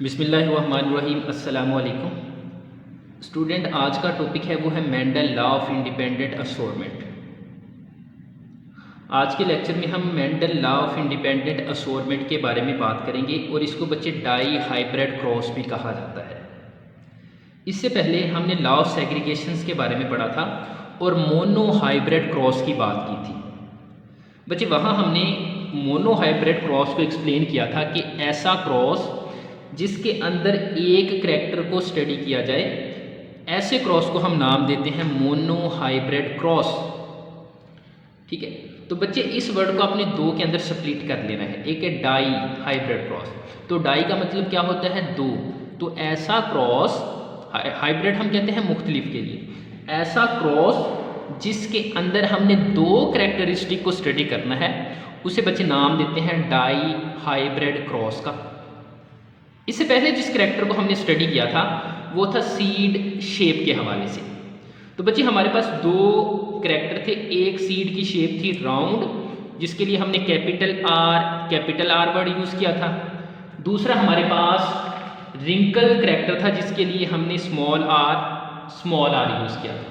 बिस्मिल्लाहिर्रहमानिर्रहीम। अस्सलामु अलैकुम स्टूडेंट। आज का टॉपिक है वो है Mendel law of independent assortment. आज के लेक्चर में हम Mendel law of independent assortment के बारे में बात करेंगे और इसको बच्चे डाई हाइब्रिड क्रॉस भी कहा जाता है। इससे पहले हमने लॉ ऑफ सेग्रीगेशंस के बारे में पढ़ा था और मोनो हाइब्रिड क्रॉस की बात की थी। बच्चे वहाँ हमने मोनो हाइब्रिड क्रॉस को एक्सप्लेन किया था कि ऐसा क्रॉस जिसके अंदर एक करैक्टर को स्टडी किया जाए, ऐसे क्रॉस को हम नाम देते हैं मोनो हाइब्रिड क्रॉस। ठीक है, तो बच्चे इस वर्ड को अपने दो के अंदर स्प्लिट कर लेना है। एक है डाई हाइब्रिड क्रॉस। तो डाई का मतलब क्या होता है? दो। तो ऐसा क्रॉस, हाइब्रिड हम कहते हैं मुख्तलिफ के लिए, ऐसा क्रॉस जिसके अंदर हमने दो करैक्टरिस्टिक को स्टडी करना है, उसे बच्चे नाम देते हैं डाई हाइब्रिड क्रॉस का। इससे पहले जिस करैक्टर को हमने स्टडी किया था वो था सीड शेप के हवाले से। तो बच्चे हमारे पास दो करैक्टर थे। एक सीड की शेप थी राउंड, जिसके लिए हमने कैपिटल आर वर्ड यूज़ किया था। दूसरा हमारे पास रिंकल करैक्टर था, जिसके लिए हमने स्मॉल आर यूज़ किया था।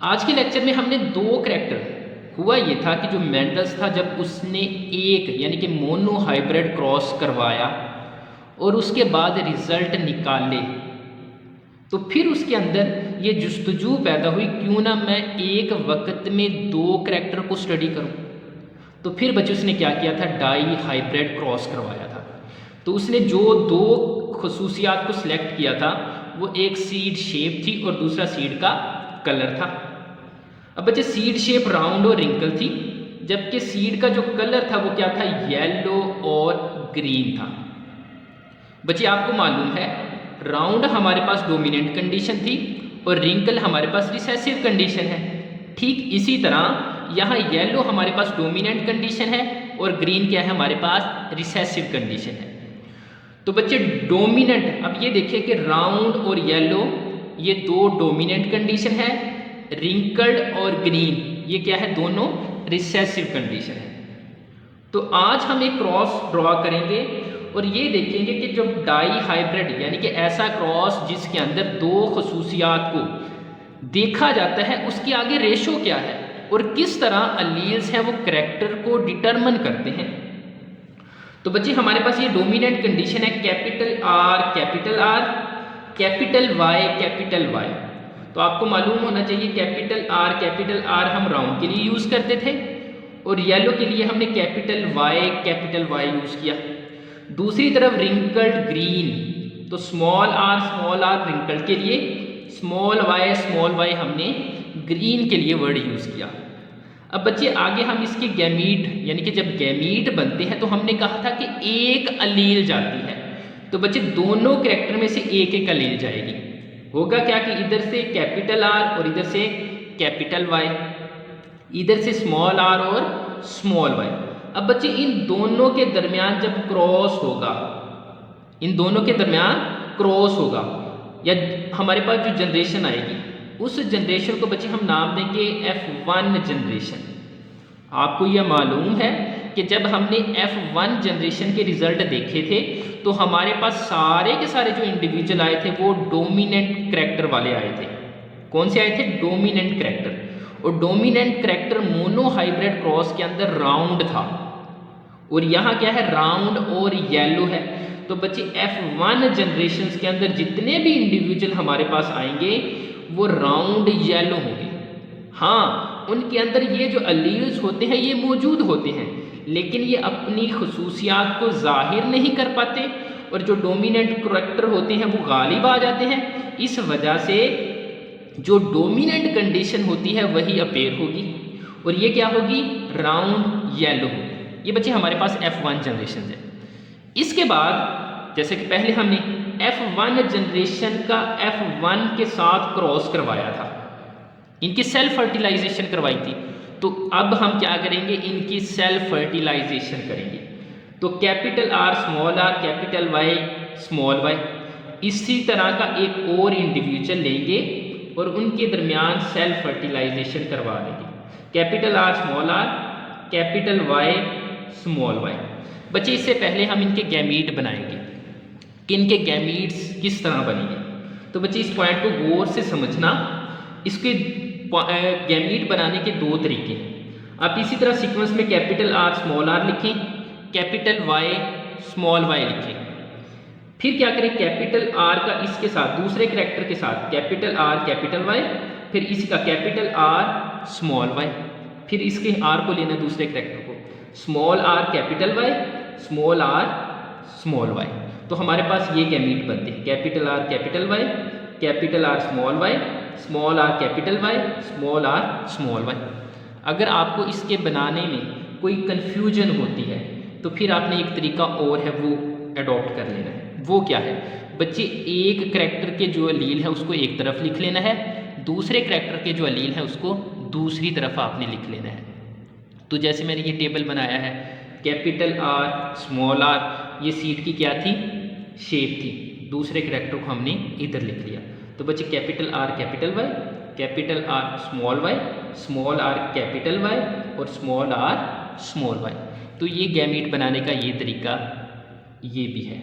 आज के लेक्चर में हमने दो करैक्टर, हुआ ये था कि जो मेंडल्स था जब उसने एक यानी कि मोनो हाइब्रिड क्रॉस करवाया और उसके बाद रिजल्ट निकाले, तो फिर उसके अंदर ये जुस्तजू पैदा हुई, क्यों ना मैं एक वक्त में दो करैक्टर को स्टडी करूं। तो फिर बच्चे उसने क्या किया था? डाई हाइब्रिड क्रॉस करवाया था। तो उसने जो दो खसूसियात को सिलेक्ट किया था वो एक सीड शेप थी और दूसरा सीड का कलर था। अब बच्चे सीड शेप राउंड और रिंकल थी, जबकि सीड का जो कलर था वो क्या था? येलो और ग्रीन था। बच्चे आपको मालूम है राउंड हमारे पास डोमिनेंट कंडीशन थी और रिंकल हमारे पास रिसेसिव कंडीशन है। ठीक इसी तरह यहाँ येलो हमारे पास डोमिनेंट कंडीशन है और ग्रीन क्या है? हमारे पास रिसेसिव कंडीशन है। तो बच्चे डोमिनेंट, अब ये देखिए कि राउंड और येलो ये दो डोमिनेंट कंडीशन है, रिंकल्ड और ग्रीन ये क्या है? दोनों रिसेसिव कंडीशन है। तो आज हम एक क्रॉस ड्रॉ करेंगे और ये देखेंगे कि जब डाई हाइब्रिड यानी कि ऐसा क्रॉस जिसके अंदर दो खसूसियात को देखा जाता है, उसके आगे रेशो क्या है और किस तरह अलील्स हैं वो करैक्टर को डिटरमिन करते हैं। तो बच्चे हमारे पास ये डोमिनेंट कंडीशन है कैपिटल आर, कैपिटल वाई। तो आपको मालूम होना चाहिए कैपिटल आर हम राउंड के लिए यूज़ करते थे और येलो के लिए हमने कैपिटल वाई यूज़ किया। दूसरी तरफ रिंकल्ड ग्रीन, तो स्मॉल आर रिंकल्ड के लिए, स्मॉल वाई हमने ग्रीन के लिए वर्ड यूज़ किया। अब बच्चे आगे हम इसके गैमीट यानी कि जब गैमीट बनते हैं तो हमने कहा था कि एक अलील जाती है। तो बच्चे दोनों करैक्टर में से एक अलील जाएगी। होगा क्या कि इधर से कैपिटल आर और इधर से कैपिटल वाई, इधर से स्मॉल आर और स्मॉल वाई। अब बच्चे इन दोनों के दरमियान जब क्रॉस होगा, या हमारे पास जो जनरेशन आएगी उस जनरेशन को बच्चे हम नाम देंगे F1 जनरेशन। आपको यह मालूम है कि जब हमने F1 जनरेशन के रिजल्ट देखे थे तो हमारे पास सारे के सारे जो इंडिविजुअल आए थे वो डोमिनेंट करैक्टर वाले आए थे। कौन से आए थे? Dominant character. और dominant character mono hybrid cross के अंदर राउंड था और यहाँ क्या है? राउंड और येलो है। तो बच्चे F1 जनरेशन के अंदर जितने भी इंडिविजुअल हमारे पास आएंगे वो राउंड येलो होंगे। हाँ, उनके अंदर ये जो अलील्स होते हैं ये मौजूद होते हैं, लेकिन ये अपनी खसूसियात को जाहिर नहीं कर पाते और जो डोमिनेंट करैक्टर होते हैं वो गालिब आ जाते हैं। इस वजह से जो डोमिनेंट कंडीशन होती है वही अपेयर होगी और ये क्या होगी? राउंड येलो होगी। ये बच्चे हमारे पास F1 जनरेशन है। इसके बाद जैसे कि पहले हमने F1 जनरेशन का F1 के साथ क्रॉस करवाया था, इनकी सेल्फ फर्टिलाइजेशन करवाई थी। तो अब हम क्या करेंगे? इनकी सेल्फ फर्टिलाइजेशन करेंगे। तो capital R, capital Y, small Y, इसी तरह का एक और इंडिविजुअल लेंगे और उनके दरमियान सेल्फ फर्टिलाइजेशन करवा देंगे। Capital R, capital Y, small Y. बच्चे इससे पहले हम इनके गैमीट बनाएंगे। कि इनके गैमीट्स किस तरह बनेंगे। तो बच्चे इस पॉइंट को गौर से समझना। इसके गैमीट बनाने के दो तरीके हैं। आप इसी तरह सीक्वेंस में कैपिटल आर स्मॉल आर लिखें, कैपिटल वाई स्मॉल वाई लिखें। फिर क्या करें, कैपिटल आर का इसके साथ दूसरे करैक्टर के साथ कैपिटल आर कैपिटल वाई, फिर इसी का कैपिटल आर स्मॉल वाई, फिर इसके आर को लेना दूसरे करैक्टर को, small R capital Y small R small Y. तो हमारे पास ये गैमीट बनते हैं, capital R capital Y, capital R small Y, small R capital Y, small R small Y. अगर आपको इसके बनाने में कोई कन्फ्यूजन होती है तो फिर आपने एक तरीका और है वो अडॉप्ट कर लेना है। वो क्या है बच्चे, एक करैक्टर के जो अलील है उसको एक तरफ लिख लेना है, दूसरे करैक्टर के जो अलील है उसको दूसरी तरफ आपने लिख लेना है। तो जैसे मैंने ये टेबल बनाया है, कैपिटल आर स्मॉल आर, ये सीट की क्या थी, शेप थी, दूसरे करैक्टर को हमने इधर लिख लिया। तो बच्चे capital R capital Y, capital R small Y, small R capital Y और स्मॉल आर स्मॉल वाई। तो ये गैमीट बनाने का ये तरीका ये भी है।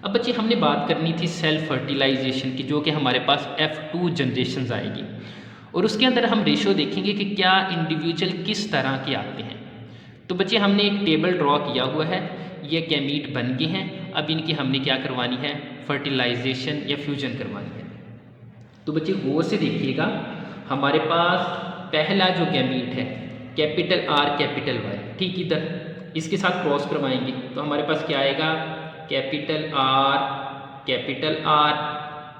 अब बच्चे हमने बात करनी थी सेल्फ फर्टिलाइजेशन की, जो कि हमारे पास F2 जनरेशन्स आएगी और उसके अंदर हम रेशो देखेंगे कि क्या इंडिविजुअल किस तरह के आते हैं। तो बच्चे हमने एक टेबल ड्रॉ किया हुआ है, ये गैमीट बन गए हैं। अब इनकी हमने क्या करवानी है, फर्टिलाइजेशन या फ्यूजन करवानी है। तो बच्चे गौर से देखिएगा, हमारे पास पहला जो गैमीट है कैपिटल आर कैपिटल वाई, ठीक इधर इसके साथ क्रॉस करवाएंगे तो हमारे पास क्या आएगा, capital R capital R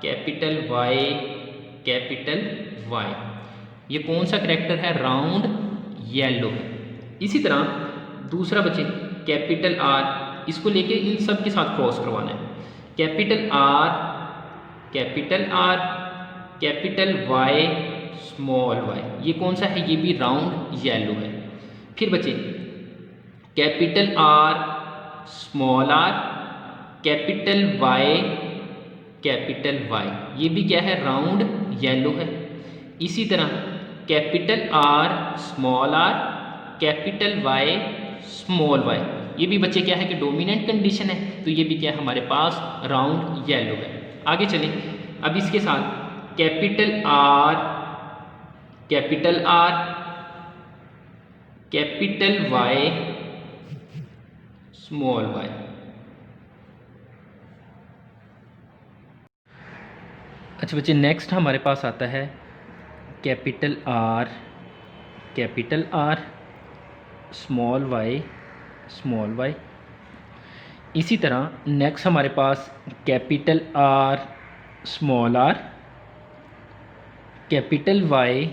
capital Y capital Y. ये कौन सा करैक्टर है, राउंड येलो है। इसी तरह दूसरा बच्चे कैपिटल आर, इसको लेके इन सब के साथ क्रॉस करवाना है, capital R capital Y small Y. ये कौन सा है, ये भी राउंड येलो है। फिर बच्चे capital R small R capital Y, ये भी क्या है, राउंड येलो है। इसी तरह capital R small R capital Y small Y, ये भी बच्चे क्या है कि डोमिनेंट कंडीशन है, तो ये भी क्या है हमारे पास राउंड येलो है। आगे चलें, अब इसके साथ capital R capital Y small Y. अच्छा बच्चे नेक्स्ट हमारे पास आता है capital R small Y small Y. इसी तरह नेक्स्ट हमारे पास capital R small R capital Y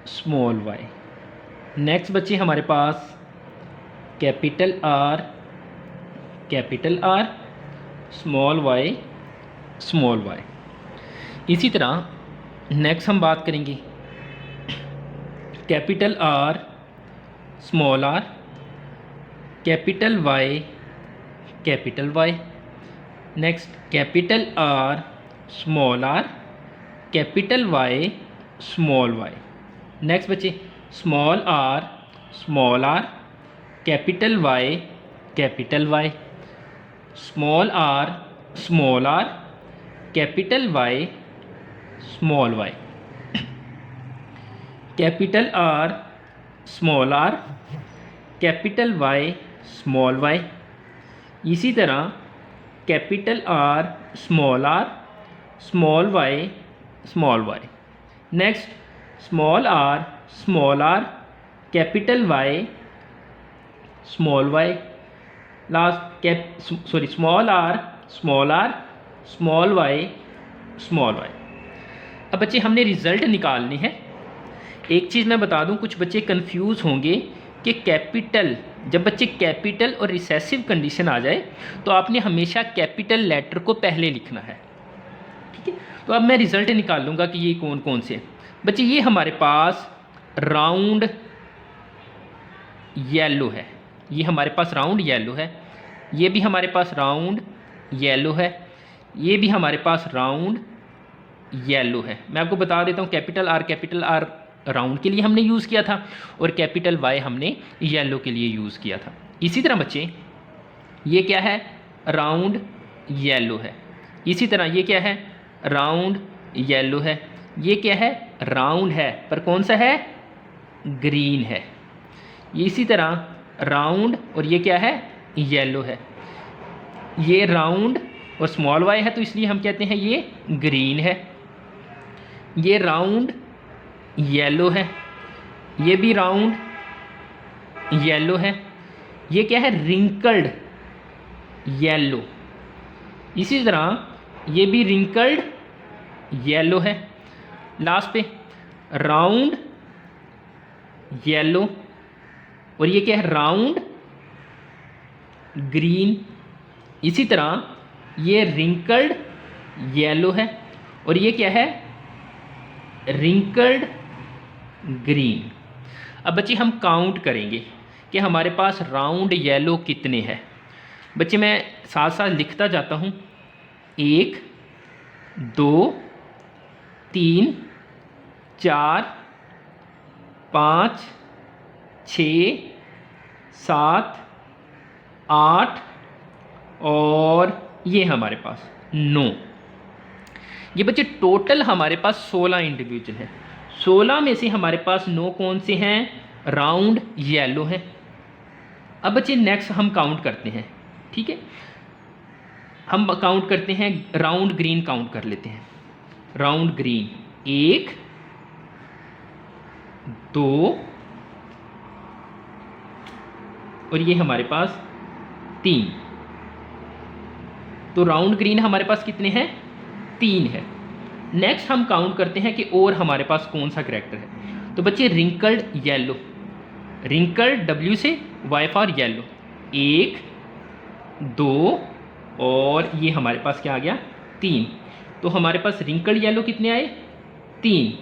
small Y. Next बच्चे हमारे पास capital R small Y small Y. इसी तरह नेक्स्ट हम बात करेंगे capital R small R capital Y next capital R small R capital Y small Y. Next बच्चे small R capital Y small R capital Y small Y. Capital R capital Y small Y. इसी तरह capital R small Y small Y. Next small R capital Y small Y. Last small R small Y small Y. अब बच्चे हमने result निकालने हैं। एक चीज़ मैं बता दूं, कुछ बच्चे कंफ्यूज होंगे कि कैपिटल, जब बच्चे कैपिटल और रिसेसिव कंडीशन आ जाए तो आपने हमेशा कैपिटल लेटर को पहले लिखना है, ठीक है। तो अब मैं रिज़ल्ट निकाल लूँगा कि ये कौन कौन से बच्चे। ये हमारे पास राउंड येलो है, ये हमारे पास राउंड येलो है, ये भी हमारे पास राउंड येलो है, ये भी हमारे पास राउंड येलो है। मैं आपको बता देता हूँ कैपिटल आर राउंड के लिए हमने यूज़ किया था और कैपिटल वाई हमने येलो के लिए यूज़ किया था। इसी तरह बच्चे ये क्या है, राउंड येलो है। इसी तरह ये क्या है, राउंड येलो है। ये क्या है, राउंड है पर कौन सा है, ग्रीन है। इसी तरह राउंड और ये क्या है, येलो है। ये राउंड और स्मॉल वाई है तो इसलिए हम कहते हैं ये ग्रीन है। ये राउंड येलो है, ये भी राउंड येलो है। ये क्या है, रिंकल्ड येलो। इसी तरह ये भी रिंकल्ड येलो है। लास्ट पे राउंड येलो और ये क्या है, राउंड ग्रीन। इसी तरह ये रिंकल्ड येलो है और ये क्या है, रिंकल्ड ग्रीन। अब बच्चे हम काउंट करेंगे कि हमारे पास राउंड येलो कितने हैं। बच्चे मैं साथ साथ लिखता जाता हूँ, 1 2 3 4 5 6 7 8 और ये हमारे पास 9। ये बच्चे टोटल हमारे पास 16 इंडिविजुअल हैं। 16 में से हमारे पास 9 कौन से हैं, राउंड येलो हैं। अब बच्चे नेक्स्ट हम काउंट करते हैं, ठीक है। हम काउंट करते हैं, राउंड ग्रीन काउंट कर लेते हैं। राउंड ग्रीन 1 2 और ये हमारे पास 3। तो राउंड ग्रीन हमारे पास कितने हैं, 3 है। नेक्स्ट हम काउंट करते हैं कि और हमारे पास कौन सा कैरेक्टर है। तो बच्चे रिंकल्ड येलो, रिंकल्ड डब्ल्यू से वाई फॉर येलो, 1 2 और ये हमारे पास क्या आ गया, 3। तो हमारे पास रिंकल्ड येलो कितने आए, 3।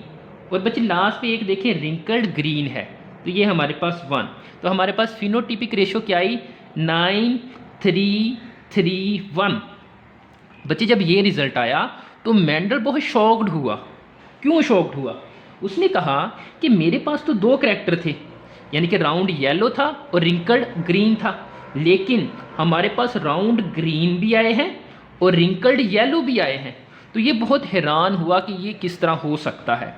और बच्चे लास्ट पे एक देखिए रिंकल्ड ग्रीन है तो ये हमारे पास 1। तो हमारे पास फिनोटिपिक रेशो क्या आई, 9 3 3 1। बच्चे जब ये रिजल्ट आया तो मेंडल बहुत शॉक्ड हुआ। क्यों शॉक्ड हुआ, उसने कहा कि मेरे पास तो 2 कैरेक्टर थे, यानी कि राउंड येलो था और रिंकल्ड ग्रीन था, लेकिन हमारे पास राउंड ग्रीन भी आए हैं और रिंकल्ड येलो भी आए हैं। तो ये बहुत हैरान हुआ कि ये किस तरह हो सकता है।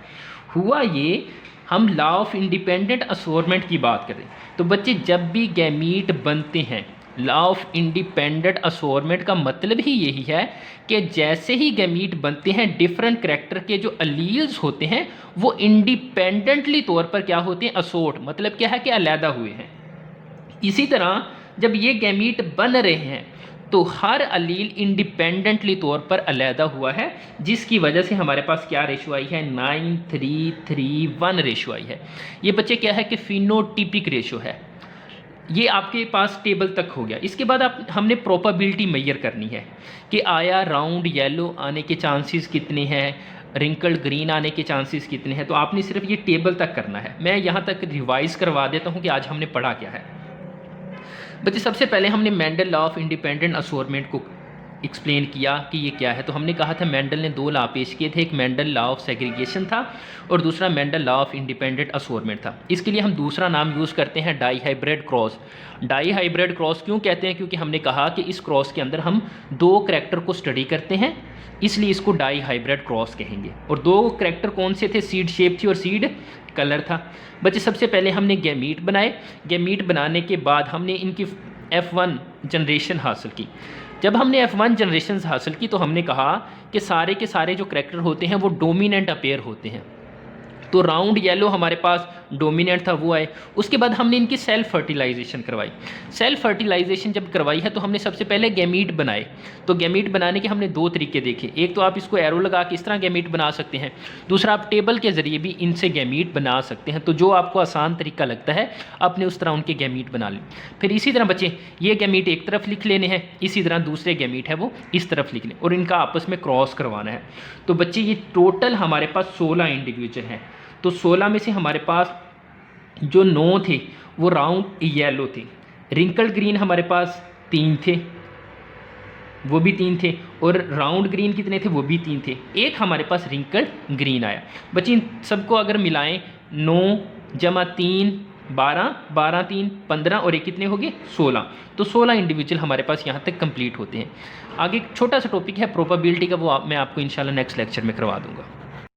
हुआ ये, हम लॉ ऑफ इंडिपेंडेंट असोर्टमेंट की बात करें तो बच्चे जब भी गैमीट बनते हैं, लॉ ऑफ इंडिपेंडेंट असोर्टमेंट का मतलब ही यही है कि जैसे ही गैमीट बनते हैं डिफरेंट करैक्टर के जो अलील्स होते हैं वो इंडिपेंडेंटली तौर पर क्या होते हैं, असोर्ट, मतलब क्या है कि अलहदा हुए हैं। इसी तरह जब ये गैमीट बन रहे हैं तो हर अलील इंडिपेंडेंटली तौर पर अलहदा हुआ है, जिसकी वजह से हमारे पास क्या रेशो आई है, 9 3 3 1 रेशो आई है। ये बच्चे क्या है कि फिनोटिपिक रेशो है। ये आपके पास टेबल तक हो गया। इसके बाद हमने प्रोबेबिलिटी मेजर करनी है कि आया राउंड येलो आने के चांसेस कितने हैं, रिंकल्ड ग्रीन आने के चांसेस कितने हैं। तो आपने सिर्फ ये टेबल तक करना है। मैं यहाँ तक रिवाइज करवा देता हूँ कि आज हमने पढ़ा क्या है। बच्चे सबसे पहले हमने Mendel law of independent assortment को एक्सप्लेन किया कि ये क्या है। तो हमने कहा था मेंडल ने 2 लॉ पेश किए थे, एक मेंडल लॉ ऑफ सेग्रीगेशन था और दूसरा Mendel law of independent assortment था। इसके लिए हम दूसरा नाम यूज़ करते हैं dihybrid cross. Dihybrid cross क्यों कहते हैं, क्योंकि हमने कहा कि इस क्रॉस के अंदर हम 2 करैक्टर को स्टडी करते हैं, इसलिए इसको डाई हाइब्रिड क्रॉस कहेंगे। और 2 करैक्टर कौन से थे, सीड शेप थी और सीड कलर था। बच्चे सबसे पहले हमने गैमीट बनाए। गैमीट बनाने के बाद हमने इनकी F1 जनरेशन हासिल की। जब हमने F1 जनरेशन हासिल की तो हमने कहा कि सारे के सारे जो करैक्टर होते हैं वो डोमिनेंट अपेयर होते हैं। तो राउंड येलो हमारे पास डोमिनेंट था, वो आए। उसके बाद हमने इनकी सेल्फ फर्टिलाइजेशन करवाई। सेल्फ फर्टिलाइजेशन जब करवाई है तो हमने सबसे पहले गैमीट बनाए। तो गैमीट बनाने के हमने 2 तरीके देखे। एक तो आप इसको एरो लगा के इस तरह गैमीट बना सकते हैं, दूसरा आप टेबल के ज़रिए भी इनसे गैमीट बना सकते हैं। तो जो आपको आसान तरीका लगता है आपने उस तरह उनके गैमीट बना लें। फिर इसी तरह बच्चे ये गैमीट एक तरफ लिख लेने हैं, इसी तरह दूसरे गैमीट है वो इस तरफ लिख लें और इनका आपस में क्रॉस करवाना है। तो बच्चे ये टोटल हमारे पास 16 इंडिविजुअल हैं। तो 16 में से हमारे पास जो 9 थे वो राउंड येलो थे। रिंकल्ड ग्रीन हमारे पास 3 थे, वो भी 3 थे। और राउंड ग्रीन कितने थे, वो भी 3 थे। एक हमारे पास रिंकल्ड ग्रीन आया। बच्चे इन सबको अगर मिलाएं 9 + 3 12, 12 3 15 और ये कितने हो गए 16। तो 16 इंडिविजुअल हमारे पास यहाँ तक कंप्लीट होते हैं। आगे एक छोटा सा टॉपिक है प्रोबेबिलिटी का, वो मैं आपको इंशाल्लाह नेक्स्ट लेक्चर में करवा दूँगा।